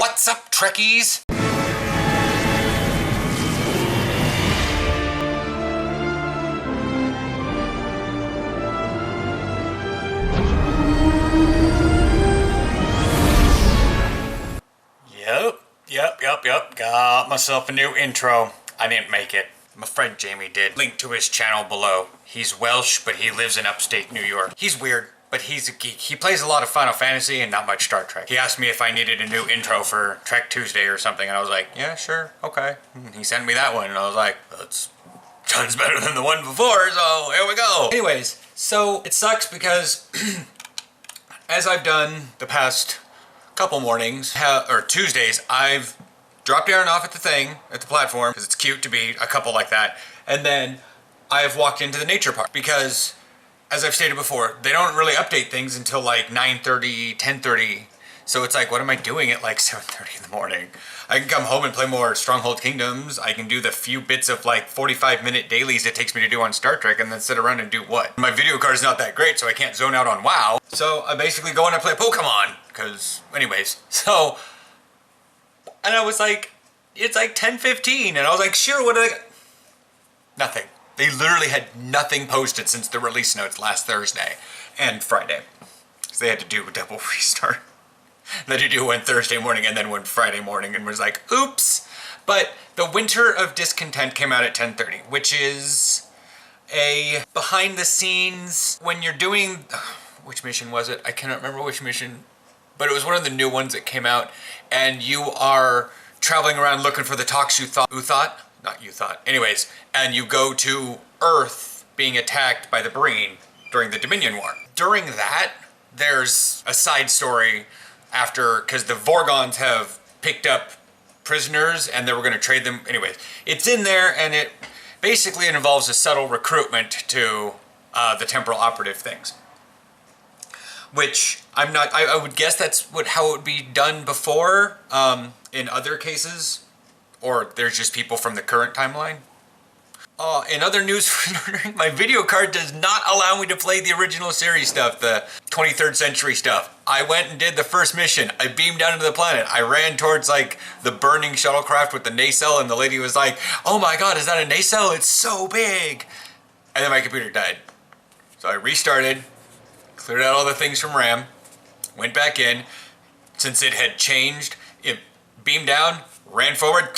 What's up, Trekkies? Yep. Got myself a new intro. I didn't make it. My friend Jamie did. Link to his channel below. He's Welsh, but he lives in upstate New York. He's weird, but he's a geek. He plays a lot of Final Fantasy and not much Star Trek. He asked me if I needed a new intro for Trek Tuesday or something, and I was like, yeah, sure, okay. He sent me that one, and I was like, that's tons better than the one before, so here we go. Anyways, so it sucks because as I've done the past couple mornings, or Tuesdays, I've dropped Aaron off at the platform, because it's cute to be a couple like that, and then I have walked into the nature park, because, as I've stated before, they don't really update things until like 9:30, 10:30, so it's like, what am I doing at like 7:30 in the morning? I can come home and play more Stronghold Kingdoms, I can do the few bits of like 45-minute dailies it takes me to do on Star Trek, and then sit around and do what? My video card is not that great, so I can't zone out on WoW, so I basically go and I play Pokemon, because, anyways, so... And I was like, it's like 10:15, and I was like, sure, what are they... Nothing. They literally had nothing posted since the release notes last Thursday and Friday. Because they had to do a double restart. They had to do one Thursday morning and then one Friday morning, and was like, oops. But the Winter of Discontent came out at 10:30, which is a behind the scenes, when you're doing... Which mission was it? I cannot remember which mission. But it was one of the new ones that came out, and you are traveling around looking for the Tox Uthot? Not Uthot. Anyways, and you go to Earth being attacked by the Breen during the Dominion War. During that, there's a side story after, because the Vorgons have picked up prisoners and they were going to trade them. Anyways, it's in there, and it basically involves a subtle recruitment to the temporal operative things. Which I'm not, I would guess that's how it would be done before in other cases, or there's just people from the current timeline. In other news, my video card does not allow me to play the original series stuff, the 23rd century stuff. I went and did the first mission. I beamed down to the planet. I ran towards like the burning shuttlecraft with the nacelle, and the lady was like, oh my god, is that a nacelle? It's so big. And then my computer died. So I restarted. Cleared out all the things from RAM, went back in. Since it had changed, it beamed down, ran forward.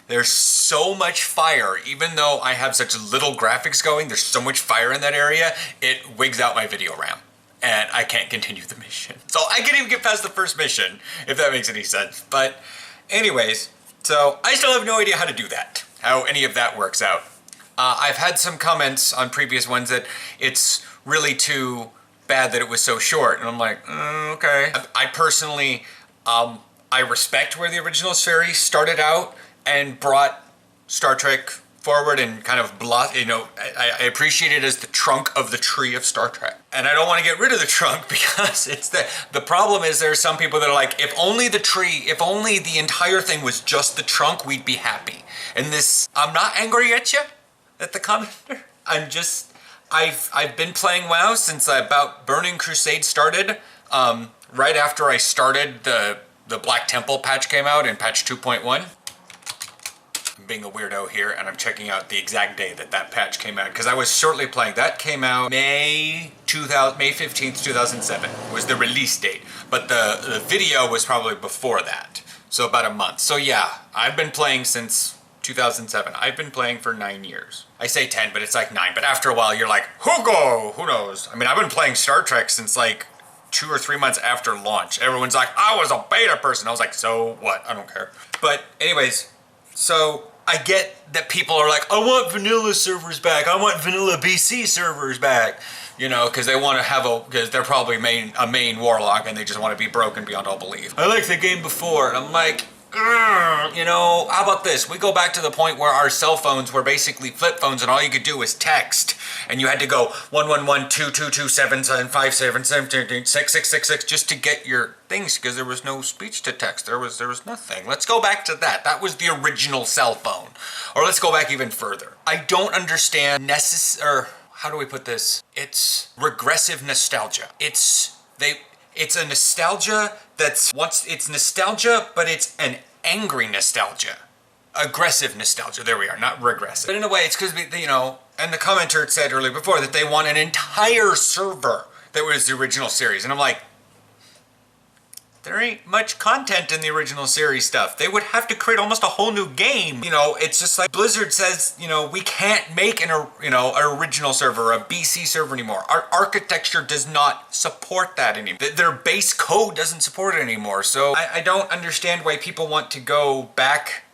There's so much fire, even though I have such little graphics going, there's so much fire in that area, it wigs out my video RAM. And I can't continue the mission. So I can't even get past the first mission, if that makes any sense. But anyways, so I still have no idea how to do that, how any of that works out. I've had some comments on previous ones that it's really too bad that it was so short, and I'm like, okay. I personally, I respect where the original series started out and brought Star Trek forward and kind of I appreciate it as the trunk of the tree of Star Trek. And I don't want to get rid of the trunk, because it's the problem is there are some people that are like, if only the tree, if only the entire thing was just the trunk, we'd be happy. And this, I'm not angry at you, at the commenter. I'm just, I've been playing WoW since about Burning Crusade started. Right after I started, the Black Temple patch came out in patch 2.1. I'm being a weirdo here, and I'm checking out the exact day that patch came out, because I was shortly playing. That came out May 15th, 2007 was the release date, but the video was probably before that, so about a month. So yeah, I've been playing since 2007. I've been playing for 9 years. I say 10, but it's like 9. But after a while, you're like, who knows? I mean, I've been playing Star Trek since like 2 or 3 months after launch. Everyone's like, I was a beta person. I was like, so what? I don't care. But anyways, so I get that people are like, I want vanilla servers back. I want vanilla BC servers back. You know, because they want to have because they're probably a main warlock, and they just want to be broken beyond all belief. I liked the game before, and I'm like, you know, how about this? We go back to the point where our cell phones were basically flip phones, and all you could do was text, and you had to go 111-222-7757-766 just to get your things, because there was no speech to text. There was nothing. Let's go back to that. That was the original cell phone. Or let's go back even further. I don't understand how do we put this? It's regressive nostalgia. It's a nostalgia that's it's nostalgia, but it's an angry nostalgia. Aggressive nostalgia, there we are, not regressive. But in a way, it's because, you know, and the commenter said earlier before that they want an entire server that was the original series. And I'm like, there ain't much content in the original series stuff. They would have to create almost a whole new game. You know, it's just like Blizzard says, you know, we can't make an original server, a BC server anymore. Our architecture does not support that anymore. Their base code doesn't support it anymore. So I don't understand why people want to go back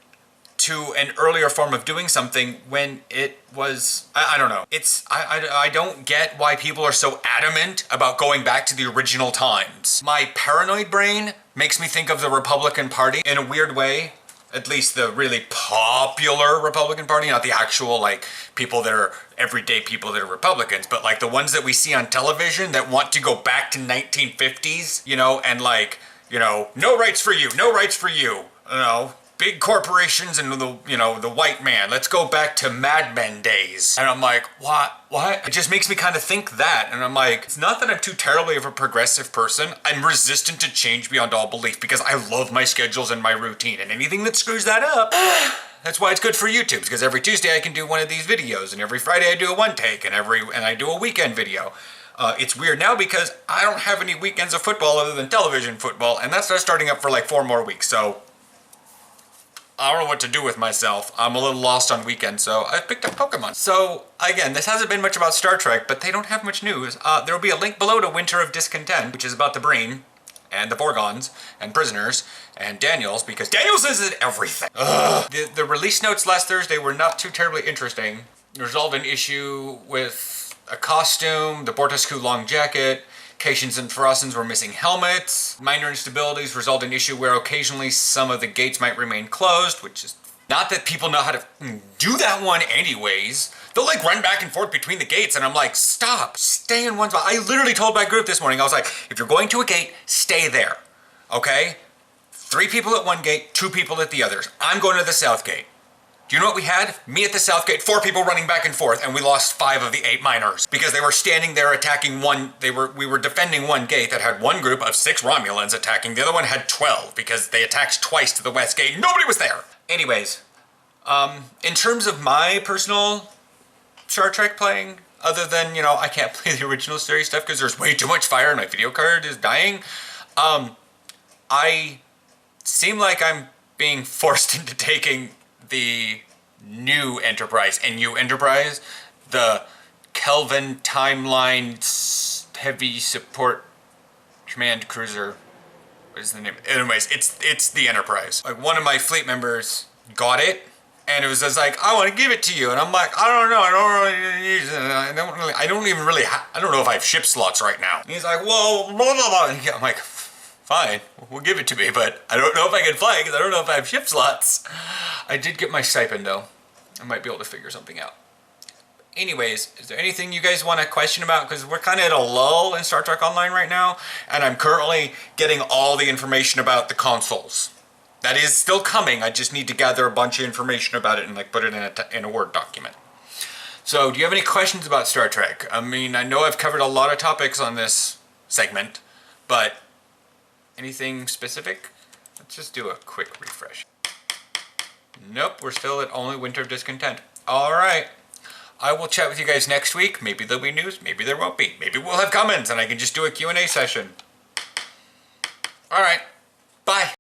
to an earlier form of doing something when it was, I don't know. I don't get why people are so adamant about going back to the original times. My paranoid brain makes me think of the Republican Party in a weird way. At least the really popular Republican Party, not the actual like people that are everyday people that are Republicans, but like the ones that we see on television that want to go back to 1950s, you know, and like, you know, no rights for you, no rights for you, you know. Big corporations and the white man. Let's go back to Mad Men days. And I'm like, what? It just makes me kind of think that. And I'm like, it's not that I'm too terribly of a progressive person. I'm resistant to change beyond all belief because I love my schedules and my routine. And anything that screws that up, that's why it's good for YouTube. Because every Tuesday I can do one of these videos, and every Friday I do a one take, and I do a weekend video. It's weird now because I don't have any weekends of football other than television football, and that's starting up for like 4 more weeks. So I don't know what to do with myself. I'm a little lost on weekends, so I picked up Pokemon. So, again, this hasn't been much about Star Trek, but they don't have much news. There will be a link below to Winter of Discontent, which is about the Breen, and the Vorgons, and Prisoners, and Daniels, because Daniels is in everything. Ugh. The release notes last Thursday were not too terribly interesting. It resolved an issue with a costume, the Bortasku long jacket, Caitians and Pharasans were missing helmets. Minor instabilities result in issue where occasionally some of the gates might remain closed, which is not that people know how to do that one anyways. They'll like run back and forth between the gates and I'm like, stop, stay in one spot. I literally told my group this morning, I was like, if you're going to a gate, stay there, okay? 3 people at one gate, 2 people at the others. I'm going to the south gate. Do you know what we had? Me at the south gate, 4 people running back and forth, and we lost 5 of the 8 miners because they were standing there attacking one. We were defending one gate that had one group of 6 Romulans attacking. The other one had 12 because they attacked twice to the west gate. Nobody was there. Anyways, in terms of my personal Star Trek playing, other than, you know, I can't play the original series stuff because there's way too much fire and my video card is dying. I seem like I'm being forced into taking the new Enterprise, NU Enterprise, the Kelvin Timeline Heavy Support Command Cruiser. What is the name? Anyways, it's the Enterprise. Like one of my fleet members got it, and it was just like, I want to give it to you, and I'm like, I don't know, I don't know if I have ship slots right now. And he's like, well, blah blah blah. And I'm like, fine, we'll give it to me, but I don't know if I can fly because I don't know if I have ship slots. I did get my stipend though. I might be able to figure something out. Anyways, is there anything you guys want to question about? Because we're kind of at a lull in Star Trek Online right now, and I'm currently getting all the information about the consoles. That is still coming. I just need to gather a bunch of information about it and like put it in a Word document. So, do you have any questions about Star Trek? I mean, I know I've covered a lot of topics on this segment, but anything specific? Let's just do a quick refresh. Nope, we're still at only Winter of Discontent. Alright, I will chat with you guys next week. Maybe there'll be news, maybe there won't be. Maybe we'll have comments and I can just do a Q&A session. Alright, bye.